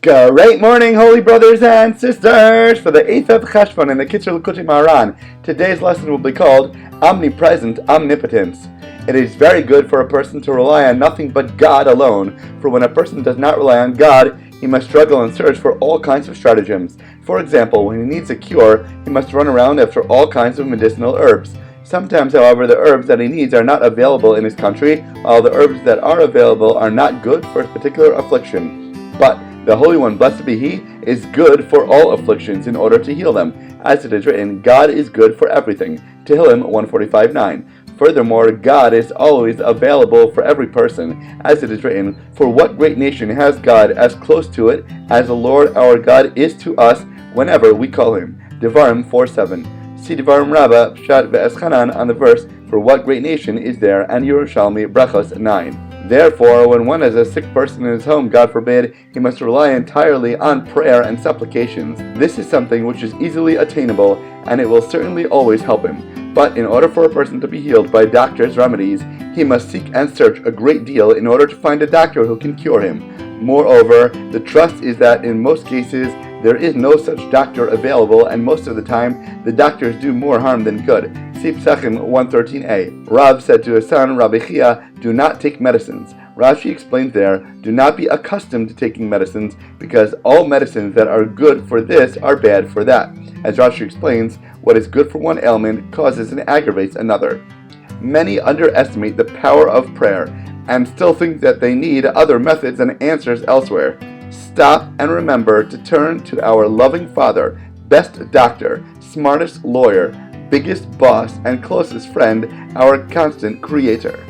Great morning, holy brothers and sisters, for the 8th of CHESHVAN in the Kitzur Likutei Moharan. Today's lesson will be called Omnipresent Omnipotence. It is very good for a person to rely on nothing but God alone, for when a person does not rely on God, he must struggle and search for all kinds of stratagems. For example, when he needs a cure, he must run around after all kinds of medicinal herbs. Sometimes, however, the herbs that he needs are not available in his country, while the herbs that are available are not good for a particular affliction. But the Holy One, blessed be He, is good for all afflictions in order to heal them. As it is written, God is good for everything. Tehillim 145:9. Furthermore, God is always available for every person. As it is written, for what great nation has God as close to it as the Lord our God is to us whenever we call Him? Devarim 4:7. See Devarim Rabbah, Pshat ve'Eschanan on the verse, for what great nation is there, and Yerushalmi Brachos 9. Therefore, when one has a sick person in his home, God forbid, he must rely entirely on prayer and supplications. This is something which is easily attainable, and it will certainly always help him. But in order for a person to be healed by doctor's remedies, he must seek and search a great deal in order to find a doctor who can cure him. Moreover, the trust is that in most cases, there is no such doctor available, and most of the time, the doctors do more harm than good. See Psachim 113a. Rav said to his son, Rabbi Chia, do not take medicines. Rashi explains there, do not be accustomed to taking medicines, because all medicines that are good for this are bad for that. As Rashi explains, what is good for one ailment causes and aggravates another. Many underestimate the power of prayer, and still think that they need other methods and answers elsewhere. Stop and remember to turn to our loving Father, best doctor, smartest lawyer, biggest boss, and closest friend, our constant Creator.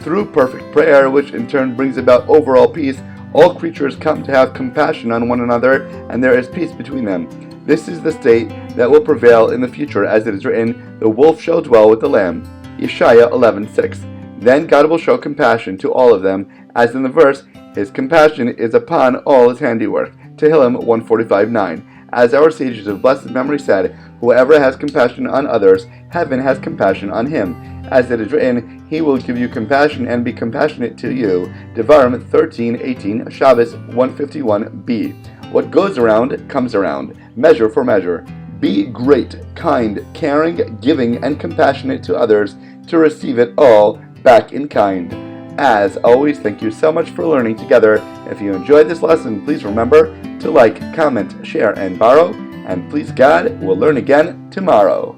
Through perfect prayer, which in turn brings about overall peace, all creatures come to have compassion on one another, and there is peace between them. This is the state that will prevail in the future, as it is written, the wolf shall dwell with the lamb. Yeshaya 11:6. Then God will show compassion to all of them, as in the verse, His compassion is upon all His handiwork. Tehillim 145:9. As our sages of blessed memory said, whoever has compassion on others, heaven has compassion on him. As it is written, He will give you compassion and be compassionate to you. Devarim 13:18, Shabbos 151b. What goes around comes around. Measure for measure. Be great, kind, caring, giving, and compassionate to others to receive it all back in kind. As always, thank you so much for learning together. If you enjoyed this lesson, please remember to like, comment, share, and borrow. And please God, we'll learn again tomorrow.